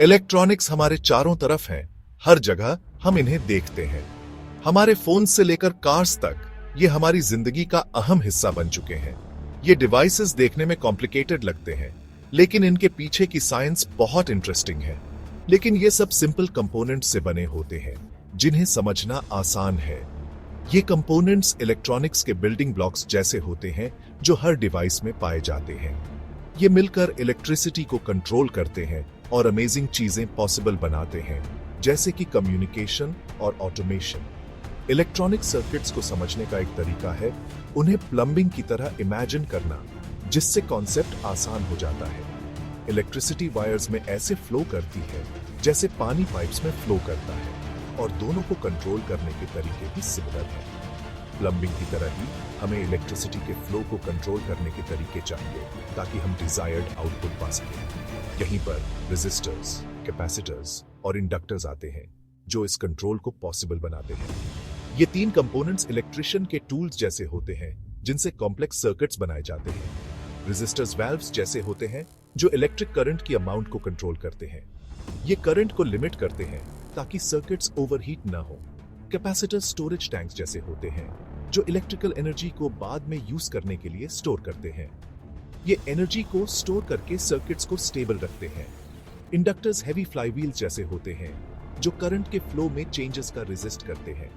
Electronics हमारे चारों तरफ हैं, हर जगह हम इन्हें देखते हैं। हमारे फोन से लेकर कार्स तक ये हमारी जिंदगी का अहम हिस्सा बन चुके हैं। ये डिवाइसेस देखने में कॉम्प्लिकेटेड लगते हैं, लेकिन इनके पीछे की साइंस बहुत इंटरेस्टिंग है। लेकिन ये सब सिंपल कंपोनेंट्स से बने होते हैं, जिन्हें समझना आसान है। ये कंपोनेंट्स इलेक्ट्रॉनिक्स के बिल्डिंग ब्लॉक्स जैसे होते हैं, जो हर डिवाइस में पाए जाते हैं। ये मिलकर इलेक्ट्रिसिटी को कंट्रोल करते हैं और अमेजिंग चीजें पॉसिबल बनाते हैं, जैसे कि कम्युनिकेशन और ऑटोमेशन। इलेक्ट्रॉनिक सर्किट्स को समझने का एक तरीका है उन्हें प्लम्बिंग की तरह इमेजिन करना, जिससे कॉन्सेप्ट आसान हो जाता है। इलेक्ट्रिसिटी वायर्स में ऐसे फ्लो करती है जैसे पानी पाइप्स में फ्लो करता है, और दोनों को कंट्रोल करने के तरीके भी सिमिलर हैं। प्लम्बिंग की तरह ही हमें इलेक्ट्रिसिटी के फ्लो को कंट्रोल करने के तरीके चाहिए, ताकि हम डिजायर्ड आउटपुट पा सकें। यहीं पर रेजिस्टर्स, कैपेसिटर्स और इंडक्टर्स आते हैं, जो इस कंट्रोल को पॉसिबल बनाते हैं। ये तीन कंपोनेंट्स इलेक्ट्रिशियन के टूल्स जैसे होते हैं, जिनसे कॉम्प्लेक्स सर्किट्स बनाए जाते हैं। रेजिस्टर्स वाल्व्स जैसे होते हैं, जो इलेक्ट्रिक करंट की अमाउंट को कंट्रोल करते हैं। ये करंट को लिमिट करते हैं ताकि सर्किट्स ओवरहीट ना हो। कैपेसिटर्स स्टोरेज टैंक्स जैसे होते हैं, जो इलेक्ट्रिकल एनर्जी को बाद में यूज करने के लिए स्टोर करते हैं। ये एनर्जी को स्टोर करके सर्किट्स को स्टेबल रखते हैं। इंडक्टर्स हेवी फ्लाईव्हील्स जैसे होते हैं, जो करंट के फ्लो में चेंजेस का रेजिस्ट करते हैं।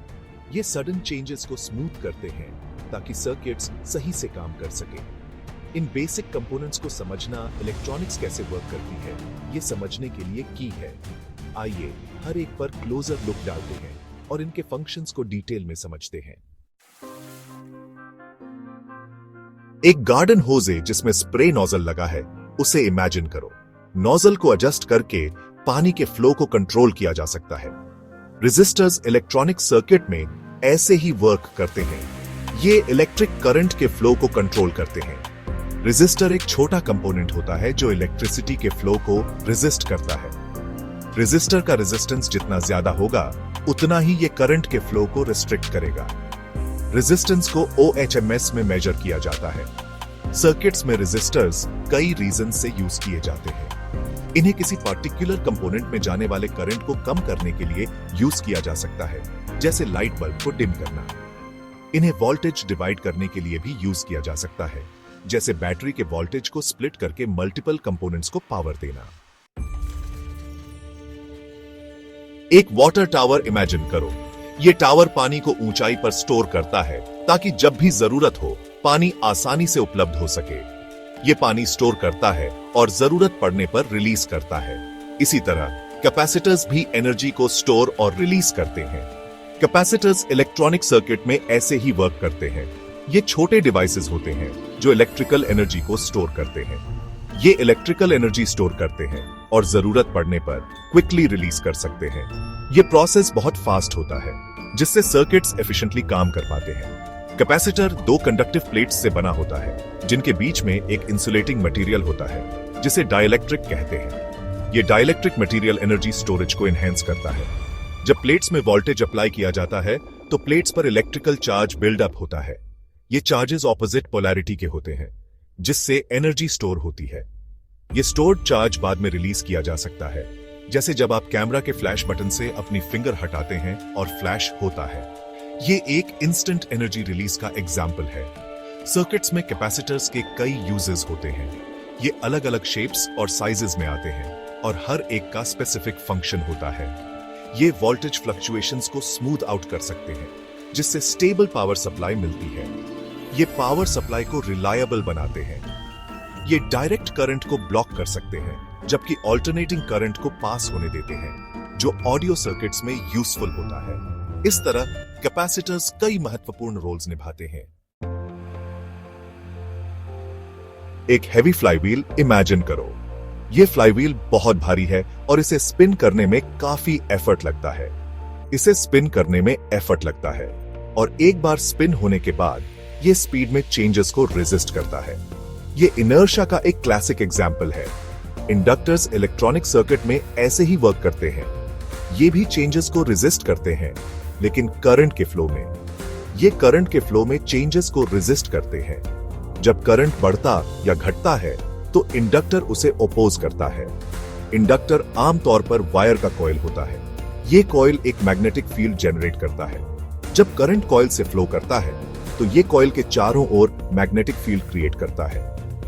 ये सडन चेंजेस को स्मूथ करते हैं ताकि सर्किट्स सही से काम कर सके। इन बेसिक कंपोनेंट्स को समझना इलेक्ट्रॉनिक्स कैसे वर्क करती है, ये समझने के लिए की है। आइए हर एक पर क्लोजर लुक डालते हैं और इनके फंक्शंस को डिटेल में समझते हैं। एक गार्डन होज है जिसमें स्प्रे नोजल लगा है, उसे इमेजिन करो। नोजल को एडजस्ट करके पानी के फ्लो को कंट्रोल किया जा सकता है। रेजिस्टर्स इलेक्ट्रॉनिक सर्किट में ऐसे ही वर्क करते हैं। ये इलेक्ट्रिक करंट के फ्लो को कंट्रोल करते हैं। रेजिस्टर एक छोटा कंपोनेंट होता है जो इलेक्ट्रिसिटी के फ्लो को रेजिस्ट करता है। रेजिस्टर का रेजिस्टेंस जितना ज्यादा होगा, उतना ही ये करंट के फ्लो को रिस्ट्रिक्ट करेगा। रेजिस्टेंस को OHMS में मेजर किया जाता है। सर्किट्स में रेजिस्टर्स कई रीजन से यूज किए जाते हैं। इन्हें किसी पार्टिकुलर कंपोनेंट में जाने वाले करंट को कम करने के लिए यूज किया जा सकता है, जैसे लाइट बल्ब को डिम करना। इन्हें वोल्टेज डिवाइड करने के लिए भी यूज किया जा सकता है, जैसे बैटरी के वोल्टेज को स्प्लिट करके मल्टीपल कंपोनेंट्स को पावर देना। एक वाटर टावर इमेजिन करो। यह टावर पानी को ऊंचाई पर स्टोर करता है, ताकि जब भी जरूरत हो पानी आसानी से उपलब्ध हो सके। यह पानी स्टोर करता है और जरूरत पड़ने पर रिलीज करता है। इसी तरह कैपेसिटर्स भी एनर्जी को स्टोर और रिलीज करते हैं। कैपेसिटर्स इलेक्ट्रॉनिक सर्किट में ऐसे ही वर्क करते हैं। ये छोटे डिवाइसेस होते हैं जो इलेक्ट्रिकल एनर्जी को स्टोर करते हैं। ये इलेक्ट्रिकल एनर्जी स्टोर करते हैं और जरूरत पड़ने पर क्विकली रिलीज कर सकते हैं। ये प्रोसेस बहुत फास्ट होता है, जिससे सर्किट्स एफिशिएंटली काम कर पाते हैं। कैपेसिटर दो कंडक्टिव प्लेट्स से बना होता है, जिनके बीच में एक इंसुलेटिंग मटेरियल होता है, जिसे डाइलेक्ट्रिक कहते हैं। ये डाइलेक्ट्रिक मटेरियल एनर्जी स्टोरेज को एनहेंस करता है। जब प्लेट्स में वोल्टेज अप्लाई किया जाता है, तो प्लेट्स पर इलेक्ट्रिकल चार्ज बिल्डअप होता है। ये चार्जेस ऑपोजिट पोलैरिटी के होते हैं, जिससे एनर्जी स्टोर होती है। ये स्टोर्ड चार्ज बाद में रिलीज किया जा सकता है, जैसे जब आप कैमरा के फ्लैश बटन से अपनी फिंगर हटाते हैं और फ्लैश होता है। ये एक इंस्टेंट एनर्जी रिलीज का एग्जाम्पल है। सर्किट्स में कैपेसिटर्स के कई यूजेस होते हैं। ये अलग अलग शेप्स और साइजेस में आते हैं, और हर एक का स्पेसिफिक फंक्शन होता है। ये वोल्टेज फ्लक्चुएशंस को स्मूथ आउट कर सकते हैं, जिससे स्टेबल पावर सप्लाई मिलती है। ये पावर सप्लाई को रिलायबल बनाते हैं। ये डायरेक्ट करंट को ब्लॉक कर सकते हैं, जबकि ऑल्टरनेटिंग करंट को पास होने देते हैं, जो ऑडियो सर्किट्स में यूजफुल होता है। इस तरह कैपेसिटर्स कई महत्वपूर्ण रोल्स निभाते हैं। एक हैवी फ्लाईव्हील इमेजिन करो। यह फ्लाईव्हील बहुत भारी है और इसे स्पिन करने में काफी एफर्ट लगता है। और एक बार स्पिन होने के बाद यह स्पीड में चेंजेस को रेजिस्ट करता है। यह इनर्शिया का एक क्लासिक एग्जाम्पल है। इंडक्टर्स इलेक्ट्रॉनिक सर्किट में ऐसे ही वर्क करते हैं। ये भी चेंजेस को रेजिस्ट करते हैं, लेकिन करंट के फ्लो में। ये करंट के फ्लो में चेंजेस को रेजिस्ट करते हैं। जब करंट बढ़ता या घटता है, तो इंडक्टर उसे ओपोज करता है। इंडक्टर आमतौर पर वायर का कॉइल होता है। ये कॉइल एक मैग्नेटिक फील्ड जनरेट करता है। जब करंट कॉइल से फ्लो करता है तो ये कॉइल के चारों ओर मैग्नेटिक फील्ड क्रिएट करता है।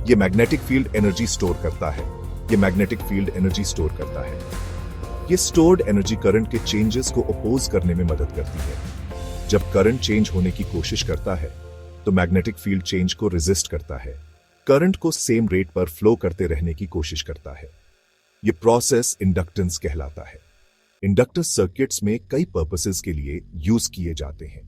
ये मैग्नेटिक फील्ड एनर्जी स्टोर करता है। ये मैग्नेटिक फील्ड एनर्जी स्टोर करता है। ये स्टोर्ड एनर्जी करंट के चेंजेस को अपोज करने में मदद करती है। जब करंट चेंज होने की कोशिश करता है तो मैग्नेटिक फील्ड चेंज को रेजिस्ट करता है, करंट को सेम रेट पर फ्लो करते रहने की कोशिश करता है। ये प्रोसेस इंडक्टेंस कहलाता है। इंडक्टर सर्किट्स में कई पर्पसेस के लिए यूज किए जाते हैं।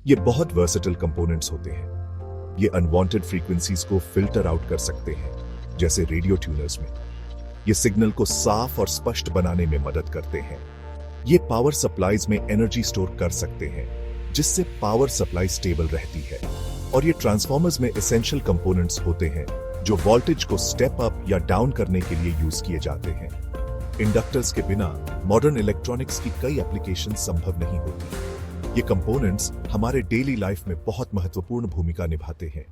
ये बहुत वर्सेटाइल कंपोनेंट्स होते हैं। ये अनवांटेड फ्रीक्वेंसीज को फिल्टर आउट कर सकते हैं, जैसे रेडियो ट्यूनर्स में। ये सिग्नल को साफ और स्पष्ट बनाने में मदद करते हैं। ये पावर सप्लाईज में एनर्जी स्टोर कर सकते हैं, जिससे पावर सप्लाई स्टेबल रहती है। और ये ट्रांसफॉर्मर्स में एसेंशियल कंपोनेंट्स होते हैं जो वोल्टेज को स्टेप अप या डाउन करने के लिए यूज किए जाते हैं। इंडक्टर्स के बिना मॉडर्न इलेक्ट्रॉनिक्स की कई एप्लीकेशन संभव नहीं होती। ये कंपोनेंट्स हमारे डेली लाइफ में बहुत महत्वपूर्ण भूमिका निभाते हैं।